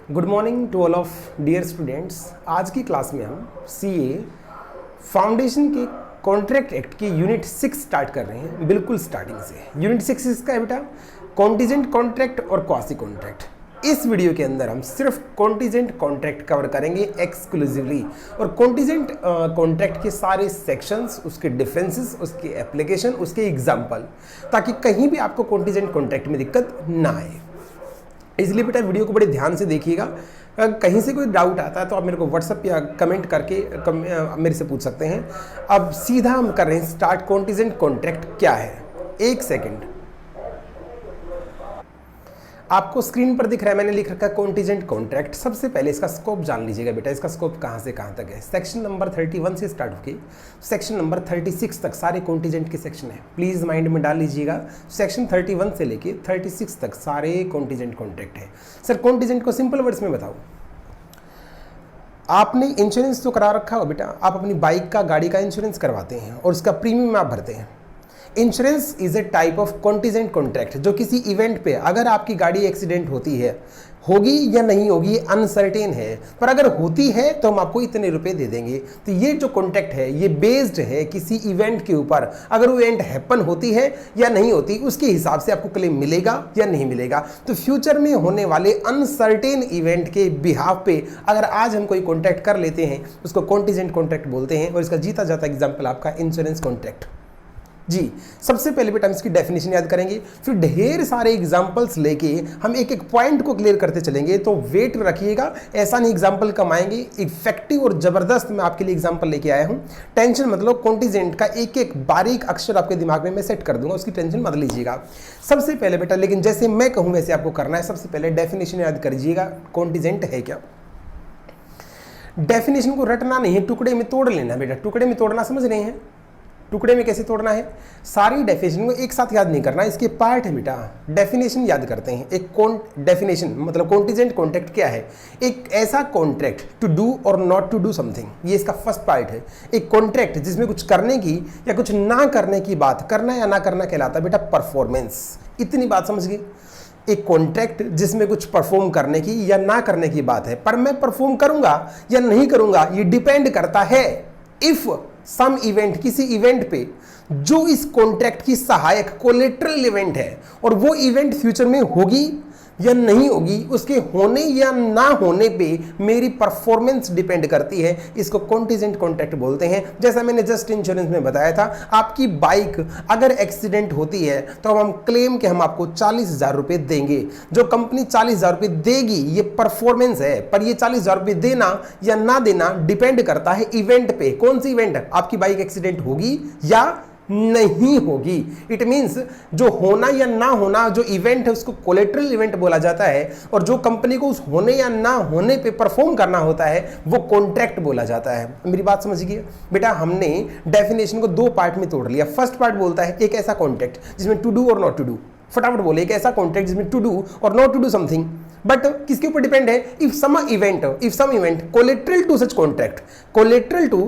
Good morning to all of dear students. आज की class में हम सीए फाउंडेशन के कॉन्ट्रैक्ट एक्ट की यूनिट 6 स्टार्ट कर रहे हैं। बिल्कुल स्टार्टिंग से यूनिट 6 इसका है बेटा कॉन्टीजेंट कॉन्ट्रैक्ट और क्वासी कॉन्ट्रैक्ट। इस वीडियो के अंदर हम सिर्फ कॉन्टीजेंट कॉन्ट्रैक्ट कवर करेंगे एक्सक्लूसिवली, और कॉन्टीजेंट कॉन्ट्रैक्ट के सारे सेक्शंस, उसके डिफरेंसेस, उसके एप्लीकेशन, उसके एग्जाम्पल, ताकि कहीं भी आपको कॉन्टीजेंट कॉन्ट्रैक्ट में दिक्कत ना आए। इसलिए बेटा वीडियो को बड़े ध्यान से देखिएगा। कहीं से कोई डाउट आता है तो आप मेरे को व्हाट्सएप या कमेंट करके मेरे से पूछ सकते हैं। अब सीधा हम कर रहे हैं स्टार्ट। कॉन्टीजेंट कॉन्ट्रैक्ट क्या है? एक सेकंड, आपको स्क्रीन पर दिख रहा है, मैंने लिख रखा है कॉन्टीजेंट कॉन्ट्रैक्ट। सबसे पहले इसका स्कोप जान लीजिएगा बेटा। इसका स्कोप कहाँ से कहाँ तक है? सेक्शन नंबर 31 से स्टार्ट होकर सेक्शन नंबर 36 तक सारे कॉन्टीजेंट के सेक्शन है। प्लीज़ माइंड में डाल लीजिएगा, सेक्शन 31 से लेके 36 तक सारे कॉन्टीजेंट कॉन्ट्रैक्ट है। सर कॉन्टीजेंट को सिंपल वर्ड्स में बताओ। आपने इंश्योरेंस तो करा रखा हो बेटा, आप अपनी बाइक का, गाड़ी का इंश्योरेंस करवाते हैं और उसका प्रीमियम आप भरते हैं। Insurance is a type of contingent contract, जो किसी इवेंट पे अगर आपकी गाड़ी एक्सीडेंट होती है, होगी या नहीं होगी ये अनसर्टेन है, पर अगर होती है तो हम आपको इतने रुपए दे देंगे। तो ये जो कॉन्ट्रैक्ट है ये बेस्ड है किसी इवेंट के ऊपर। अगर वो इवेंट हैपन होती है या नहीं होती, उसके हिसाब से आपको क्लेम मिलेगा या नहीं मिलेगा। तो फ्यूचर में होने वाले अनसर्टेन इवेंट के बिहाफ पे अगर आज हम कोई कॉन्ट्रैक्ट कर लेते हैं, उसको कॉन्टीजेंट कॉन्ट्रैक्ट बोलते हैं। और इसका जीता जाता एग्जाम्पल आपका इंश्योरेंस कॉन्ट्रैक्ट। जी, सबसे पहले बेटा हम इसकी डेफिनेशन याद करेंगे, फिर ढेर सारे एग्जांपल्स लेके हम एक एक पॉइंट को क्लियर करते चलेंगे। तो वेट रखिएगा, ऐसा नहीं एग्जांपल कम आएंगे। इफेक्टिव और जबरदस्त मैं आपके लिए एग्जांपल लेके आया हूं। टेंशन मतलब कॉन्टीजेंट का एक एक बारीक अक्षर आपके दिमाग में मैं सेट कर दूंगा, उसकी टेंशन मत लीजिएगा। सबसे पहले बेटा, लेकिन जैसे मैं कहूं वैसे आपको करना है। सबसे पहले डेफिनेशन याद करिएगा, कॉन्टीजेंट है क्या। डेफिनेशन को रटना नहीं है, टुकड़े में तोड़ लेना बेटा। टुकड़े में तोड़ना समझ रहे हैं? टुकड़े में कैसे तोड़ना है? सारी डेफिनेशन को एक साथ याद नहीं करना, इसके पार्ट है बेटा। डेफिनेशन याद करते हैं। एक डेफिनेशन मतलब कॉन्टीजेंट कॉन्ट्रैक्ट क्या है? एक ऐसा कॉन्ट्रैक्ट टू डू और नॉट टू डू समथिंग, ये इसका फर्स्ट पार्ट है। एक कॉन्ट्रैक्ट जिसमें कुछ करने की या कुछ ना करने की बात, करना या ना करना कहलाता है बेटा परफॉर्मेंस। इतनी बात समझ गई? एक कॉन्ट्रैक्ट जिसमें कुछ परफॉर्म करने की या ना करने की बात है, पर मैं परफॉर्म करूंगा या नहीं करूंगा ये डिपेंड करता है इफ सम इवेंट, किसी इवेंट पे जो इस कॉन्ट्रैक्ट की सहायक कोलेटरल इवेंट है, और वो इवेंट फ्यूचर में होगी या नहीं होगी, उसके होने या ना होने पे मेरी परफॉर्मेंस डिपेंड करती है। इसको कॉन्टीजेंट कॉन्ट्रैक्ट बोलते हैं। जैसा मैंने जस्ट इंश्योरेंस में बताया था, आपकी बाइक अगर एक्सीडेंट होती है तो हम क्लेम के हम आपको 40,000 रुपये देंगे। जो कंपनी 40,000 रुपये देगी ये परफॉर्मेंस है, पर ये 40,000 रुपये देना या ना देना डिपेंड करता है इवेंट पे। कौन सी इवेंट? आपकी बाइक एक्सीडेंट होगी या नहीं होगी। इट मींस जो होना या ना होना जो इवेंट है उसको कोलेटरल इवेंट बोला जाता है, और जो कंपनी को उस होने या ना होने पे परफॉर्म करना होता है वो कॉन्ट्रैक्ट बोला जाता है। मेरी बात समझिए बेटा, हमने डेफिनेशन को दो पार्ट में तोड़ लिया। फर्स्ट पार्ट बोलता है एक ऐसा कॉन्ट्रैक्ट जिसमें टू डू और नॉट टू डू। फटाफट बोले, एक ऐसा कॉन्ट्रैक्ट जिसमें टू डू और not to do something, but किसके ऊपर डिपेंड है? If some event collateral to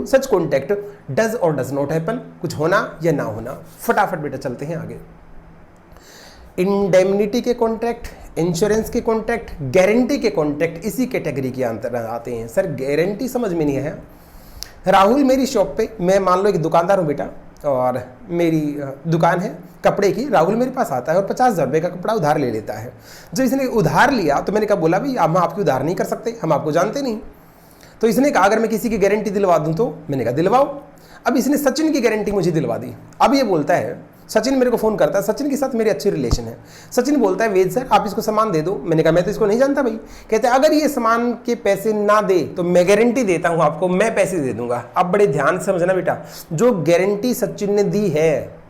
such contract does और डज नॉट हैपन, कुछ होना या ना होना। फटाफट बेटा चलते हैं आगे। इंडेमनिटी के कॉन्ट्रैक्ट, इंश्योरेंस के कॉन्ट्रैक्ट, गारंटी के कॉन्ट्रैक्ट इसी कैटेगरी के अंतर आते हैं। सर गारंटी समझ में नहीं है। राहुल मेरी शॉप पे, मैं मान लो एक दुकानदार हूं बेटा, और मेरी दुकान है कपड़े की। राहुल मेरे पास आता है और 50,000 रुपये का कपड़ा उधार ले लेता है। जब इसने उधार लिया तो मैंने कहा, बोला भाई हम आपकी उधार नहीं कर सकते, हम आपको जानते नहीं। तो इसने कहा अगर मैं किसी की गारंटी दिलवा दूं तो। मैंने कहा दिलवाओ। अब इसने सचिन की गारंटी मुझे दिलवा दी। अब ये बोलता है, सचिन मेरे को फोन करता है, सचिन के साथ मेरी अच्छी रिलेशन है। सचिन बोलता है वेद सर आप इसको सामान दे दो। मैंने कहा मैं तो इसको नहीं जानता भाई। कहते हैं अगर ये सामान के पैसे ना दे तो मैं गारंटी देता हूं आपको, मैं पैसे दे दूंगा। अब बड़े ध्यान से समझना बेटा, जो गारंटी सचिन ने दी है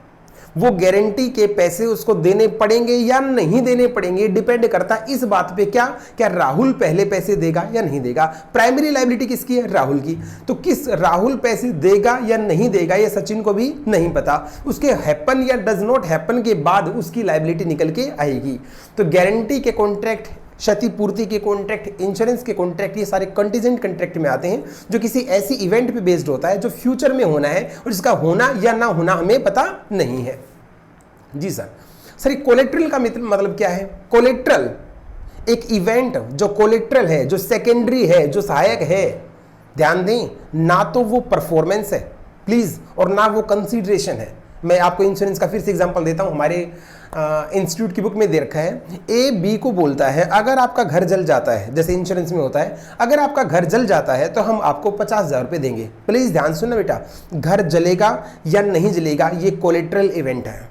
वो गारंटी के पैसे उसको देने पड़ेंगे या नहीं देने पड़ेंगे डिपेंड करता है इस बात पे क्या राहुल पहले पैसे देगा या नहीं देगा। प्राइमरी लायबिलिटी किसकी है? राहुल की। तो किस राहुल पैसे देगा या नहीं देगा ये सचिन को भी नहीं पता। उसके हैपन या डज नॉट हैपन के बाद उसकी लायबिलिटी निकल के आएगी। तो गारंटी के कॉन्ट्रैक्ट, क्षतिपूर्ति के कॉन्ट्रैक्ट, इंश्योरेंस के कॉन्ट्रैक्ट, ये सारे कंटीजेंट कॉन्ट्रैक्ट में आते हैं जो किसी ऐसी इवेंट पे बेस्ड होता है जो फ्यूचर में होना है और जिसका होना या ना होना हमें पता नहीं है। जी सर। सर कोलेट्रल का मतलब क्या है? कोलेट्रल एक इवेंट जो कोलेट्रल है, जो सेकेंडरी है, जो सहायक है, ध्यान दें, ना तो वो परफॉर्मेंस है प्लीज और ना वो कंसीडरेशन है। मैं आपको इंश्योरेंस का फिर से एग्जांपल देता हूं, हमारे इंस्टीट्यूट की बुक में दे रखा है। ए बी को बोलता है अगर आपका घर जल जाता है, जैसे इंश्योरेंस में होता है, अगर आपका घर जल जाता है तो हम आपको 50,000 रुपये देंगे। प्लीज ध्यान सुनना बेटा, घर जलेगा या नहीं जलेगा ये कोलेट्रल इवेंट है,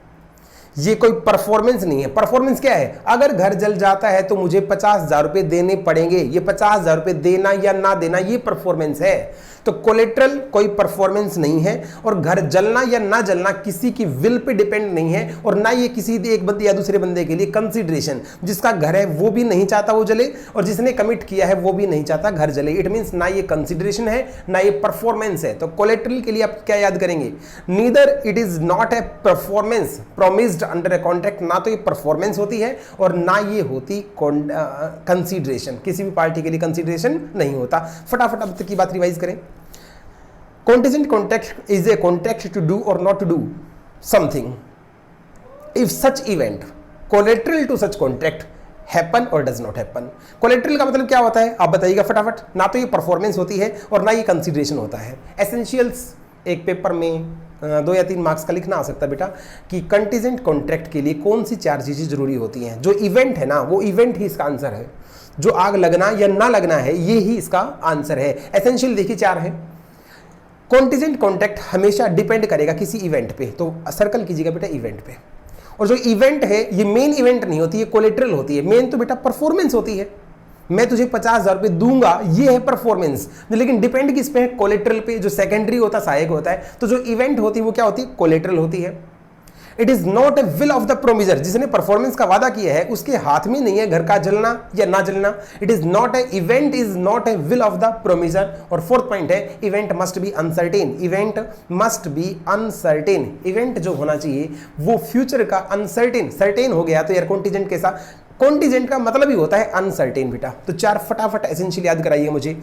ये कोई परफॉर्मेंस नहीं है। परफॉर्मेंस क्या है? अगर घर जल जाता है तो मुझे 50,000 रुपये देने पड़ेंगे, ये 50,000 रुपये देना या ना देना ये परफॉर्मेंस है। तो कोलेट्रल कोई परफॉर्मेंस नहीं है और घर जलना या ना जलना किसी की विल पे डिपेंड नहीं है और ना ये किसी एक बंदे या दूसरे बंदे के लिए कंसीडरेशन। जिसका घर है वो भी नहीं चाहता वो जले और जिसने कमिट किया है वो भी नहीं चाहता घर जले। इट मींस ना ये कंसीडरेशन है ना ये परफॉर्मेंस है। तो कोलेट्रल के लिए आप क्या याद करेंगे? Neither it is not A performance promised under a contract, ना तो ये परफॉर्मेंस होती है और ना ये होती कंसीडरेशन। किसी भी पार्टी के लिए कंसीडरेशन नहीं होता। फटाफट अब तक की बात रिवाइज करें। Contingent contract is a contract to do or not to do something if such event collateral to such contract happen or does not happen। collateral का मतलब क्या होता है आप बताइएगा फटाफट। ना तो ये परफॉर्मेंस होती है और ना ये कंसीडरेशन होता है। एसेंशियल्स एक पेपर में 2 या 3 मार्क्स का लिखना आ सकता है बेटा कि कंटीजेंट कॉन्ट्रैक्ट के लिए कौन सी 4 चीज़ें जरूरी होती हैं। जो इवेंट है ना वो इवेंट ही इसका आंसर है। जो आग लगना या ना लगना है ये ही इसका आंसर है। एसेंशियल देखिए 4 है। कॉन्टीजेंट कॉन्ट्रैक्ट हमेशा डिपेंड करेगा किसी इवेंट पे, तो सर्कल कीजिएगा बेटा इवेंट पे। और जो इवेंट है ये मेन इवेंट नहीं होती, ये कोलेट्रल होती है। मेन तो बेटा परफॉर्मेंस होती है। मैं तुझे 50,000 रुपये दूंगा ये है परफॉर्मेंस, लेकिन डिपेंड किस पे है? कोलेट्रल पे। जो सेकेंडरी होता है सहायक होता है। तो जो इवेंट होती है वो क्या होती है? कोलेट्रल होती है। It is not a will of the promisor. जिसने परफॉर्मेंस का वादा किया है उसके हाथ में नहीं है घर का जलना या ना जलना। It is not a event is not a will of the promisor. और 4th पॉइंट है event must be uncertain. Event must be uncertain. Event जो होना चाहिए वो फ्यूचर का अनसर्टेन। सर्टेन हो गया तो यार कॉन्टीजेंट कैसा? कॉन्टीजेंट का मतलब ही होता है अनसर्टेन बेटा। तो 4 फटाफट एसेंशियल याद कराइए मुझे।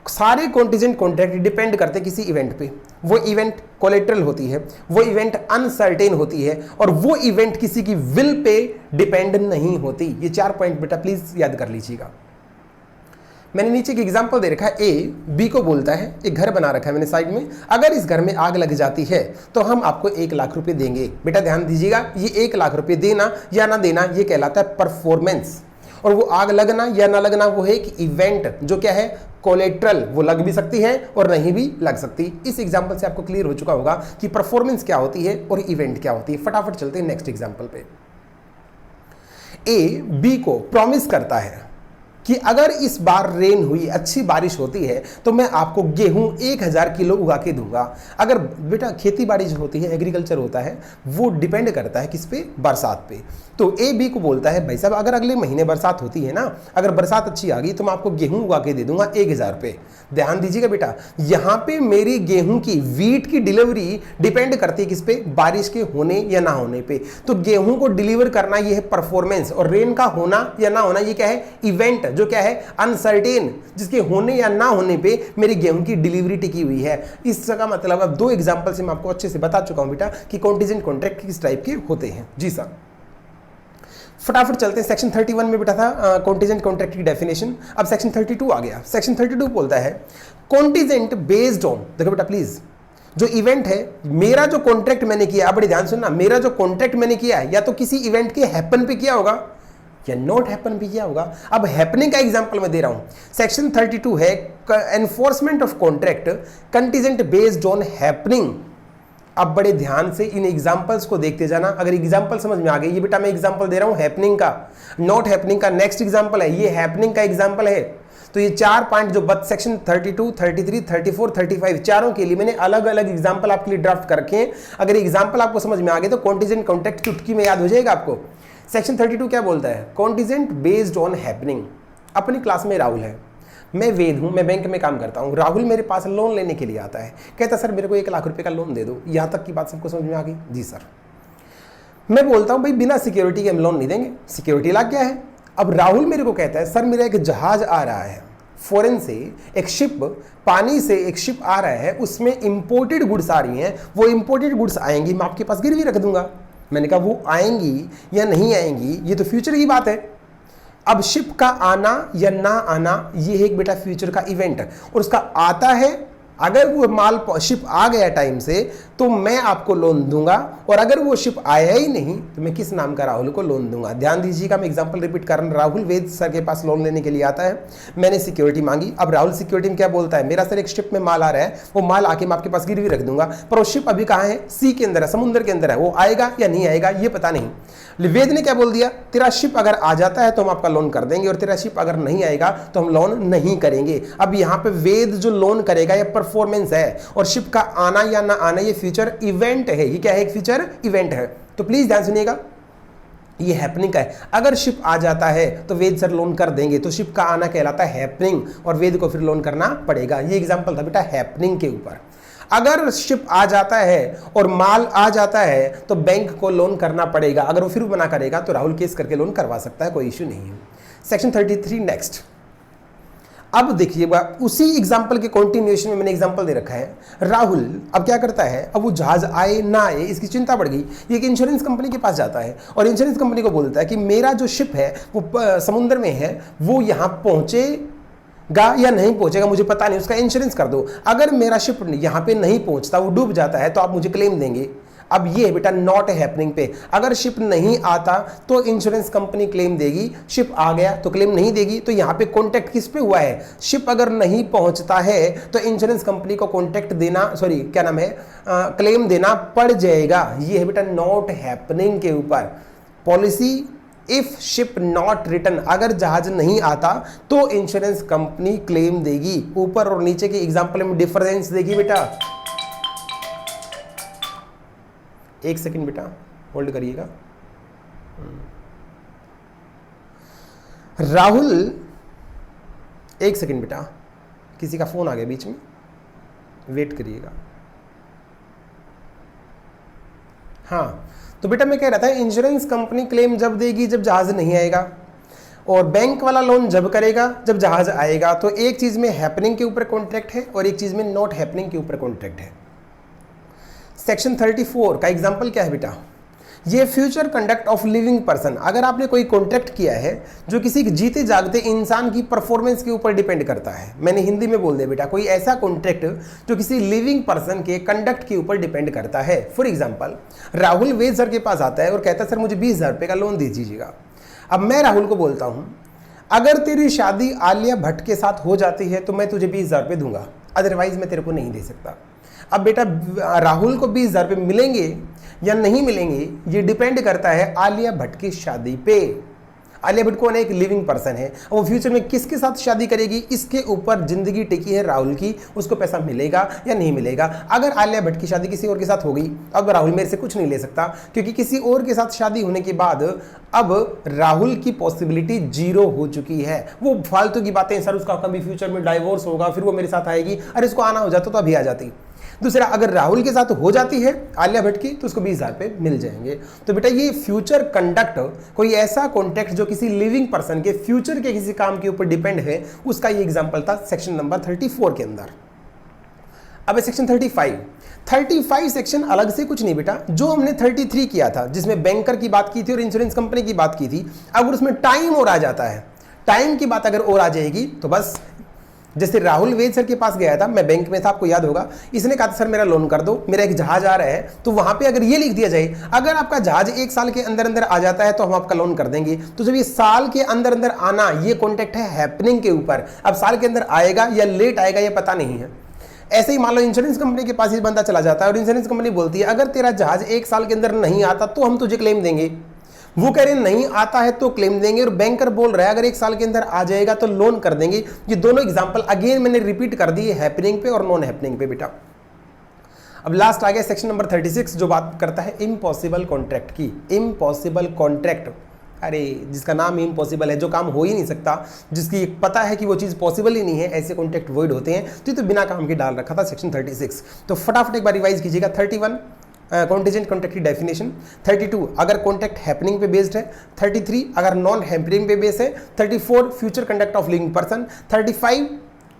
सारे कॉन्टीजेंट कॉन्ट्रैक्ट डिपेंड करते हैं किसी इवेंट पे। वो इवेंट कोलेट्रल होती है, वो इवेंट अनसर्टेन होती है और वो इवेंट किसी की विल पे डिपेंड नहीं होती। ये 4 पॉइंट बेटा प्लीज याद कर लीजिएगा। मैंने नीचे की एग्जांपल दे रखा है। ए बी को बोलता है, एक घर बना रखा है मैंने साइड में, अगर इस घर में आग लग जाती है तो हम आपको 1 लाख रुपए देंगे। बेटा ध्यान दीजिएगा, ये 1 लाख रुपए देना या ना देना ये कहलाता है परफॉर्मेंस। और वो आग लगना या ना लगना वो है एक इवेंट जो क्या है? कोलेट्रल। वो लग भी सकती है और नहीं भी लग सकती। इस एग्जांपल से आपको क्लियर हो चुका होगा कि परफॉर्मेंस क्या होती है और इवेंट क्या होती है। फटाफट चलते हैं नेक्स्ट एग्जांपल पे। ए बी को प्रॉमिस करता है कि अगर इस बार रेन हुई, अच्छी बारिश होती है तो मैं आपको गेहूं 1000 किलो उगा के दूंगा। अगर बेटा खेती बाड़ी जो होती है, एग्रीकल्चर होता है, वो डिपेंड करता है किस पे? बरसात पे। तो ए बी को बोलता है भाई साहब अगर अगले महीने बरसात होती है ना, अगर बरसात अच्छी आ गई तो मैं आपको गेहूं उगा के दे दूंगा 1000 रुपये। ध्यान दीजिएगा बेटा, यहाँ पे मेरी गेहूं की वीट की डिलीवरी डिपेंड करती है किस पे? बारिश के होने या ना होने पे। तो गेहूं को डिलीवर करना ये है परफॉर्मेंस और रेन का होना या ना होना ये क्या है? इवेंट जो क्या है? अनसर्टेन, जिसके होने या ना होने पे मेरी गेहूं की डिलीवरी टिकी हुई है। इसका मतलब अब 2 एग्जांपल से मैं आपको अच्छे से बता चुका हूं बेटा कि कॉन्टीजेंट कॉन्ट्रैक्ट किस टाइप के होते हैं। जी सर, फटाफट चलते हैं। सेक्शन 31 में बेटा था कॉन्टीजेंट कॉन्ट्रैक्ट की डेफिनेशन। अब सेक्शन 32 आ गया। सेक्शन 32 बोलता है कॉन्टीजेंट बेस्ड ऑन, देखो बेटा प्लीज, जो इवेंट है, मेरा जो कॉन्ट्रैक्ट मैंने किया, बड़े ध्यान सुनना, मेरा जो कॉन्ट्रैक्ट मैंने किया है या तो किसी इवेंट के हैपन पे किया होगा या नॉट हैपन भी किया होगा। अब हैपनिंग का एग्जांपल मैं दे रहा हूं। सेक्शन 32 है enforcement of contract contingent based on happening. अब बड़े ध्यान से इन एग्जांपल्स को देखते जाना। अगर एग्जांपल समझ में आ गए, ये बेटा मैं एग्जांपल दे रहा हूं हैपनिंग का, नॉट हैपनिंग का नेक्स्ट एग्जांपल है, ये हैपनिंग का एग्जांपल है। तो ये 4 पॉइंट जो सेक्शन 32, 33, 34, 35 चारों के लिए मैंने अलग अलग एग्जांपल आपके लिए ड्राफ्ट कर रखे हैं। अगर एग्जांपल आपको समझ में आ गए तो कॉन्टीजेंट कॉन्ट्रैक्ट चुटकी में याद हो जाएगा आपको। सेक्शन 32 क्या बोलता है? Contingent based on happening. अपनी क्लास में राहुल है, मैं वेद हूं, मैं बैंक में काम करता हूं। राहुल मेरे पास लोन लेने के लिए आता है, कहता सर मेरे को 1 लाख रुपए का लोन दे दो। यहां तक की बात सबको समझ में आ गई? जी सर। मैं बोलता हूं भाई बिना सिक्योरिटी के हम लोन नहीं देंगे, सिक्योरिटी लाग गया है। अब राहुल मेरे को कहता है सर मेरा एक जहाज आ रहा है फॉरेन से, एक शिप, पानी से एक शिप आ रहा है, उसमें इंपोर्टेड गुड्स आ रही हैं, वो इंपोर्टेड गुड्स आएंगी, मैं आपके पास गिरवी रख दूंगा। मैंने कहा वो आएंगी या नहीं आएंगी ये तो फ्यूचर की बात है, अब शिप का आना या ना आना ये है एक बेटा फ्यूचर का इवेंट, और उसका आता है, अगर वो माल शिप आ गया टाइम से तो मैं आपको लोन दूंगा, और अगर वो शिप आया ही नहीं तो मैं किस नाम का राहुल को लोन दूंगा। ध्यान दीजिएगा, मैं एग्जांपल रिपीट कर रहा हूं। राहुल वेद सर के पास लोन लेने के लिए आता है, मैंने सिक्योरिटी मांगी। अब राहुल सिक्योरिटी में क्या बोलता है, मेरा सर एक शिप में माल आ रहा है, वो माल आके मैं आपके पास गिरवी रख दूंगा, पर वो शिप अभी कहाँ है, सी के अंदर है, समुद्र के अंदर है, वो आएगा या नहीं आएगा ये पता नहीं। वेद ने क्या बोल दिया, तेरा शिप अगर आ जाता है तो हम आपका लोन कर देंगे, और तेरा शिप अगर नहीं आएगा तो हम लोन नहीं करेंगे। अब यहाँ पे वेद जो लोन करेगा ये परफॉर्मेंस है, और शिप का आना या ना आना ये फ्यूचर इवेंट है। ये क्या है, एक फ्यूचर इवेंट है। तो प्लीज ध्यान सुनिएगा, ये हैपनिंग का है। अगर शिप आ जाता है तो वेद सर लोन कर देंगे, तो शिप का आना कहलाता है हैपनिंग, और वेद को फिर लोन करना पड़ेगा। ये एग्जांपल था बेटा हैपनिंग के ऊपर। अगर शिप आ जाता है और माल आ जाता है तो बैंक को लोन करना पड़ेगा, अगर वो फिर मना करेगा तो राहुल केस करके लोन करवा सकता है, कोई इश्यू नहीं है। Section 33 next. अब देखिएगा, उसी एग्जाम्पल के कंटिन्यूएशन में मैंने एग्जाम्पल दे रखा है। राहुल अब क्या करता है, अब वो जहाज आए ना आए इसकी चिंता बढ़ गई, ये एक इंश्योरेंस कंपनी के पास जाता है, और इंश्योरेंस कंपनी को बोलता है कि मेरा जो शिप है वो समुद्र में है, वो यहाँ पहुंचेगा या नहीं पहुंचेगा मुझे पता नहीं, उसका इंश्योरेंस कर दो। अगर मेरा शिप यहाँ पे नहीं पहुंचता, वो डूब जाता है, तो आप मुझे क्लेम देंगे। अब ये बेटा नॉट हैपनिंग पे, अगर शिप नहीं आता तो इंश्योरेंस कंपनी क्लेम देगी, शिप आ गया तो क्लेम नहीं देगी। तो यहाँ पे कॉन्टैक्ट किस पे हुआ है, शिप अगर नहीं पहुंचता है तो इंश्योरेंस कंपनी को कॉन्टैक्ट देना, सॉरी क्या नाम है, क्लेम देना पड़ जाएगा। ये है बेटा नॉट हैपनिंग के ऊपर policy. If ship not return, अगर जहाज नहीं आता तो इंश्योरेंस कंपनी क्लेम देगी। ऊपर और नीचे के एग्जाम्पल में डिफरेंस देखिए बेटा, एक सेकंड बेटा होल्ड करिएगा। राहुल, एक सेकंड बेटा, किसी का फोन आ गया बीच में, वेट करिएगा। हाँ, तो बेटा मैं कह रहा था इंश्योरेंस कंपनी क्लेम जब देगी जब जहाज नहीं आएगा, और बैंक वाला लोन जब करेगा जब जहाज आएगा। तो एक चीज में हैपनिंग के ऊपर कॉन्ट्रैक्ट है और एक चीज में नॉट हैपनिंग के ऊपर कॉन्ट्रैक्ट है। सेक्शन 34 का एग्जाम्पल क्या है बेटा, ये future conduct of living person. अगर आपने कोई कॉन्ट्रैक्ट किया है जो किसी जीते जागते इंसान की परफॉर्मेंस के ऊपर डिपेंड करता है, मैंने हिंदी में बोल दिया बेटा, कोई ऐसा कॉन्ट्रैक्ट जो किसी लिविंग पर्सन के कंडक्ट के ऊपर डिपेंड करता है। For example, Rahul Ved sir के पास आता है और कहता है सर मुझे 20,000 रुपये का लोन दे दीजिएगा। अब मैं राहुल को बोलता हूँ अगर तेरी शादी आलिया भट्ट के साथ हो जाती है तो मैं तुझे 20,000 रुपये दूंगा, अदरवाइज मैं तेरे को नहीं दे सकता। अब बेटा राहुल को 20,000 रुपये मिलेंगे या नहीं मिलेंगे ये डिपेंड करता है आलिया भट्ट की शादी पे। आलिया भट्ट कौन है, एक लिविंग पर्सन है, वो फ्यूचर में किसके साथ शादी करेगी इसके ऊपर जिंदगी टिकी है राहुल की, उसको पैसा मिलेगा या नहीं मिलेगा। अगर आलिया भट्ट की शादी किसी और के साथ हो गई, अब राहुल मेरे से कुछ नहीं ले सकता, क्योंकि किसी और के साथ शादी होने के बाद अब राहुल की पॉसिबिलिटी 0 हो चुकी है। वो फालतू की बातें, सर उसका कभी फ्यूचर में डाइवोर्स होगा फिर वो मेरे साथ आएगी, अरे इसको आना हो जाता तो अभी आ जाती। दूसरा, अगर राहुल के साथ हो जाती है आलिया भट्ट की तो उसको 20,000 रुपये मिल जाएंगे। तो बेटा ये फ्यूचर कंडक्ट, कोई ऐसा कॉन्ट्रैक्ट जो किसी लिविंग पर्सन के फ्यूचर के किसी काम के ऊपर डिपेंड है, उसका ये एग्जांपल था सेक्शन नंबर 34 के अंदर। अब सेक्शन 35 सेक्शन अलग से कुछ नहीं बेटा, जो हमने 33 किया था जिसमें बैंकर की बात की थी और इंश्योरेंस कंपनी की बात की थी, अगर उसमें टाइम और आ जाता है, टाइम की बात अगर और आ जाएगी तो बस, जैसे राहुल वेद सर के पास गया था, मैं बैंक में था, आपको याद होगा, इसने कहा था सर मेरा लोन कर दो, मेरा एक जहाज आ रहा है, तो वहां पे अगर ये लिख दिया जाए अगर आपका जहाज 1 साल के अंदर अंदर आ जाता है तो हम आपका लोन कर देंगे। तो जब ये साल के अंदर अंदर आना, ये कॉन्ट्रैक्ट है हैपनिंग के ऊपर। अब साल के अंदर आएगा या लेट आएगा ये पता नहीं है। ऐसे ही मान लो इंश्योरेंस कंपनी के पास ये बंदा चला जाता है और इंश्योरेंस कंपनी बोलती है अगर तेरा जहाज 1 साल के अंदर नहीं आता तो हम तुझे क्लेम देंगे। वो कह रहे नहीं आता है तो क्लेम देंगे, और बैंकर बोल रहा है अगर 1 साल के अंदर आ जाएगा तो लोन कर देंगे। ये दोनों एग्जांपल अगेन मैंने रिपीट कर दिए हैपनिंग पे और नॉन हैपनिंग पे बेटा। अब लास्ट आ गया सेक्शन नंबर 36 जो बात करता है इम्पॉसिबल कॉन्ट्रैक्ट की। इम्पॉसिबल कॉन्ट्रैक्ट, अरे जिसका नाम ही इम्पॉसिबल है, जो काम हो ही नहीं सकता, जिसकी पता है कि वो चीज़ पॉसिबल ही नहीं है, ऐसे कॉन्ट्रैक्ट वॉइड होते हैं। तो बिना काम के डाल रखा था सेक्शन 36। तो फटाफट एक बार रिवाइज कीजिएगा। 31 कॉन्टिजेंट कॉन्ट्रैक्ट की डेफिनेशन, 32 अगर कॉन्ट्रैक्ट हैपनिंग पे बेस्ड है, 33 अगर नॉन हैपनिंग पे बेस्ड है, 34 future conduct of living person, 35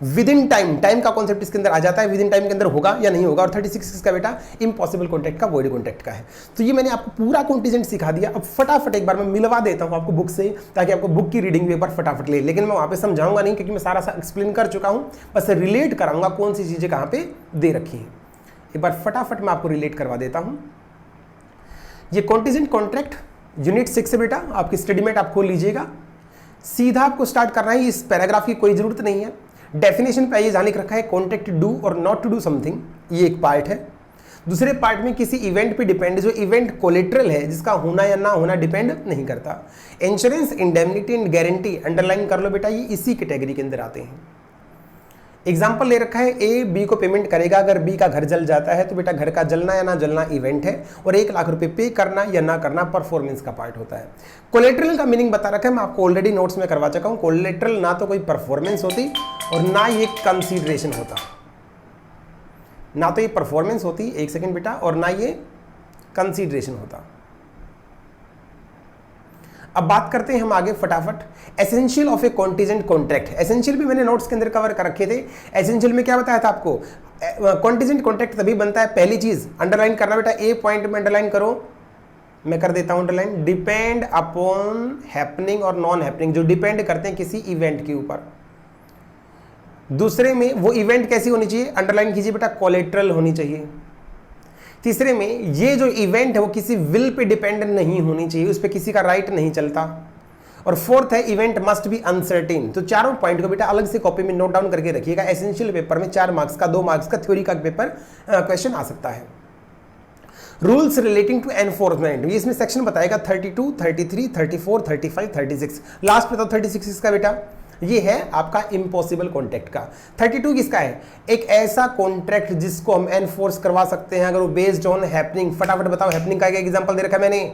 with in time, time का कॉन्सेप्ट इसके अंदर आ जाता है, विद इन टाइम के अंदर होगा या नहीं होगा। और 36 इसका बेटा इम्पॉसिबल कॉन्ट्रैक्ट का, वॉइड कॉन्ट्रैक्ट का है। तो ये मैंने आपको पूरा कॉन्टिजेंट सिखा दिया। अब फटाफट एक बार मैं मिलवा देता हूं आपको बुक से, ताकि आपको बुक की रीडिंग भी एक बार फटाफट ले, लेकिन मैं वहां पे समझाऊंगा नहीं, क्योंकि मैं सारा एक्सप्लेन कर चुका हूं, बस रिलेट कराऊंगा कौन सी चीजें कहां पे दे रखी हैं। एक बार फटाफट मैं आपको रिलेट करवा देता हूं। ये कॉन्टिजेंट कॉन्ट्रैक्ट यूनिट 6 है बेटा, आपकी स्टडी मेट आप खोल लीजिएगा। सीधा आपको स्टार्ट करना है, इस पैराग्राफ की कोई जरूरत नहीं है। डेफिनेशन पे आइए, जाने के रखा है कॉन्ट्रैक्ट डू और नॉट टू डू समथिंग, ये एक पार्ट है। दूसरे पार्ट में किसी इवेंट पे डिपेंड, जो इवेंट कोलेट्रल है, जिसका होना या ना होना डिपेंड नहीं करता। Insurance, indemnity and guarantee underline कर लो बेटा, ये इसी कैटेगरी के अंदर आते हैं। एग्जाम्पल ले रखा है, ए बी को पेमेंट करेगा, अगर बी का घर जल जाता है तो बेटा घर का जलना या ना जलना इवेंट है, और 1 लाख रुपए पे करना या ना करना परफॉर्मेंस का पार्ट होता है। कोलेट्रल का मीनिंग बता रखा है, मैं आपको ऑलरेडी नोट्स में करवा चुका हूं। कोलेट्रल ना तो कोई परफॉर्मेंस होती और ना ये कंसीडरेशन होता, ना तो ये परफॉर्मेंस होती, एक सेकेंड बेटा, और ना ये कंसीडरेशन होता। अब बात करते हैं हम आगे फटाफट, essential of A contingent contract. Essential भी मैंने नोट्स के अंदर कवर कर रखे थे। एसेंशियल में क्या बताया था आपको, कॉन्टिजेंट कॉन्ट्रैक्ट तभी बनता है, पहली चीज अंडरलाइन करना बेटा, ए पॉइंट में अंडरलाइन करो, मैं कर देता हूं अंडरलाइन, डिपेंड अपॉन हैपनिंग और नॉन हैपनिंग, जो डिपेंड करते हैं किसी इवेंट के ऊपर। दूसरे में वो इवेंट कैसी होनी चाहिए, अंडरलाइन कीजिए बेटा, कोलेट्रल होनी चाहिए। तीसरे में ये जो इवेंट है वो किसी विल पे डिपेंड नहीं होनी चाहिए, उस पर किसी का राइट नहीं चलता। और फोर्थ है, इवेंट मस्ट बी अनसर्टेन। तो चारों पॉइंट को बेटा अलग से कॉपी में नोट डाउन करके रखिएगा। एसेंशियल पेपर में 4 मार्क्स का, 2 मार्क्स का थ्योरी का पेपर क्वेश्चन आ सकता है। रूल्स रिलेटिंग टू एनफोर्समेंट, ये इसमें सेक्शन बताएगा 32, 33, 34, 35, 36। लास्ट बताओ 36 इसका बेटा, ये है आपका इम्पॉसिबल कॉन्ट्रैक्ट का। 32 किसका है, एक ऐसा कॉन्ट्रैक्ट जिसको हम एनफोर्स करवा सकते हैं अगर वो बेस्ड ऑन हैपनिंग। फटाफट बताओ हैपनिंग का एक एग्जांपल दे रखा है मैंने।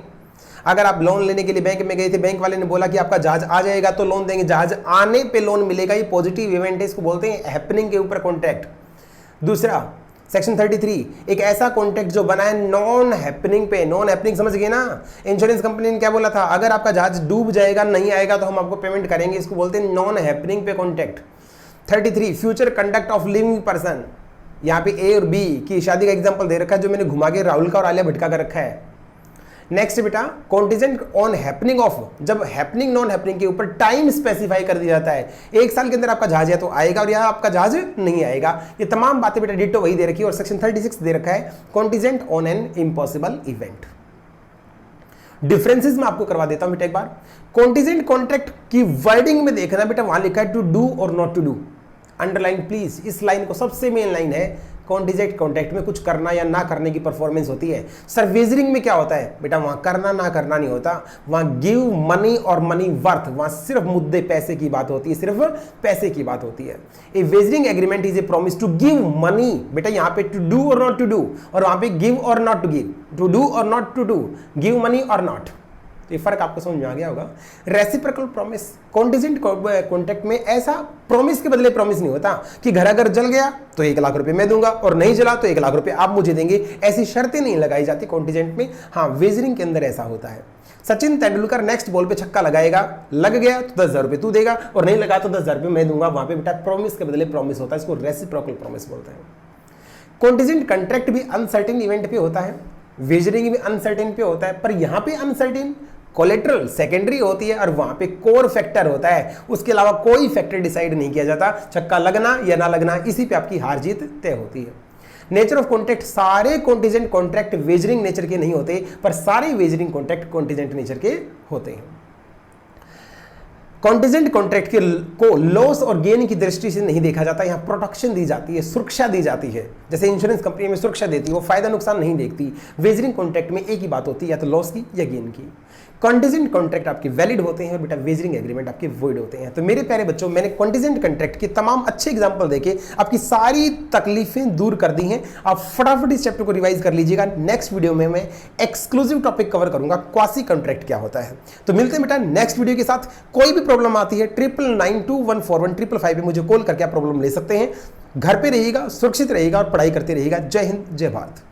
अगर आप लोन लेने के लिए बैंक में गए थे, बैंक वाले ने बोला कि आपका जहाज आ जाएगा तो लोन देंगे, जहाज आने पे लोन मिलेगा, ये पॉजिटिव इवेंट है, इसको बोलते हैं हैपनिंग के ऊपर कॉन्ट्रैक्ट। दूसरा सेक्शन 33, एक ऐसा कॉन्ट्रैक्ट जो बना है नॉन हैपनिंग पे। नॉन हैपनिंग समझ गए ना, इंश्योरेंस कंपनी ने क्या बोला था, अगर आपका जहाज डूब जाएगा, नहीं आएगा तो हम आपको पेमेंट करेंगे, इसको बोलते हैं नॉन हैपनिंग पे contract. 33, future conduct of living person, यहाँ पे ए और बी की शादी का एग्जांपल दे रखा है, जो मैंने घुमा के राहुल का और आलिया भट्ट का कर रखा है। नेक्स्ट बेटा, कॉन्टिजेंट ऑन हैपनिंग ऑफ, जब हैपनिंग नॉन हैपनिंग के ऊपर टाइम स्पेसिफाई कर दिया जाता है, 1 साल के अंदर आपका जहाज है तो आएगा, और यहाँ आपका जहाज नहीं आएगा। ये तमाम बातें बेटा डिटो वही दे रखी है। और सेक्शन 36 दे रखा है, contingent on an impossible event. Differences मैं आपको करवा देता हूं बेटा एक बार। कॉन्टिजेंट कॉन्ट्रैक्ट की वर्डिंग में देखना बेटा, वहां लिखा है टू डू और not to do, underline please, इस लाइन को, सबसे मेन लाइन है। कॉन्टिजेंट कॉन्ट्रैक्ट में कुछ करना या ना करने की परफॉर्मेंस होती है। सर्विसिंग में क्या होता है बेटा, वहां करना ना करना नहीं होता, वहां गिव मनी और मनी वर्थ, वहां सिर्फ मुद्दे पैसे की बात होती है, सिर्फ पैसे की बात होती है। A wagering agreement is a promise to give money, बेटा यहां पे टू डू और नॉट टू डू, और वहां पे गिव और not to give, to do और not to do, give money और नॉट। तो ये फर्क आपको समझ में आ गया होगा। रेसिप्रोकल प्रॉमिस, कॉन्टिजेंट कॉन्ट्रैक्ट में ऐसा प्रॉमिस के बदले प्रॉमिस नहीं होता कि घर अगर जल गया तो 1 लाख रुपए मैं दूंगा, और नहीं जला तो 1 लाख रुपए आप मुझे देंगे, ऐसी शर्तें नहीं लगाई जाती कॉन्टिजेंट में। हाँ, वेजरिंग के अंदर ऐसा होता है। सचिन तेंदुलकर नेक्स्ट बॉल पे छक्का लगाएगा, लग गया तो 10,000 रुपए तू देगा, और नहीं लगा तो 10,000 रुपए मैं दूंगा। वहां पे बेटा प्रॉमिस के बदले प्रॉमिस होता है, इसको रेसिप्रोकल प्रॉमिस बोलते हैं। कॉन्टिजेंट कॉन्ट्रैक्ट भी अनसर्टेन इवेंट पे होता है, वेजरिंग भी अनसर्टेन पे होता है, पर यहां पे अनसर्टेन कोलेट्रल सेकेंडरी होती है, और वहां पे कोर फैक्टर होता है, उसके अलावा कोई फैक्टर डिसाइड नहीं किया जाता। छक्का लगना या ना लगना, इसी पे आपकी हार जीत तय होती है। नेचर ऑफ कॉन्ट्रैक्ट, सारे कॉन्टिजेंट कॉन्ट्रैक्ट वेजरिंग नेचर के नहीं होते, पर सारे वेजरिंग कॉन्ट्रैक्ट कॉन्टिजेंट नेचर के होते हैं। कॉन्टिजेंट कॉन्ट्रैक्ट को लॉस और गेन की दृष्टि से नहीं देखा जाता, यहाँ प्रोटेक्शन दी जाती है, सुरक्षा दी जाती है। जैसे इंश्योरेंस कंपनी में सुरक्षा देती है, वो फायदा नुकसान नहीं देखती। वेजरिंग कॉन्ट्रैक्ट में एक ही बात होती है, या तो लॉस की या गेन की। कॉन्टिजेंट कॉन्ट्रैक्ट आपके वैलिड होते हैं, बेटा वेजरिंग एग्रीमेंट आपके वॉइड होते हैं। तो मेरे प्यारे बच्चों, मैंने कॉन्टिजेंट कॉन्ट्रैक्ट के तमाम अच्छे एग्जांपल देके आपकी सारी तकलीफें दूर कर दी हैं। आप फटाफट इस चैप्टर को रिवाइज कर लीजिएगा। नेक्स्ट वीडियो में मैं एक्सक्लूसिव टॉपिक कवर करूंगा, क्वासी कॉन्ट्रैक्ट क्या होता है। तो मिलते हैं बेटा नेक्स्ट वीडियो के साथ। कोई भी प्रॉब्लम आती है 99914155 पे मुझे कॉल करके आप प्रॉब्लम ले सकते हैं। घर पे रहिएगा, सुरक्षित रहिएगा और पढ़ाई करते रहिएगा। जय हिंद, जय भारत।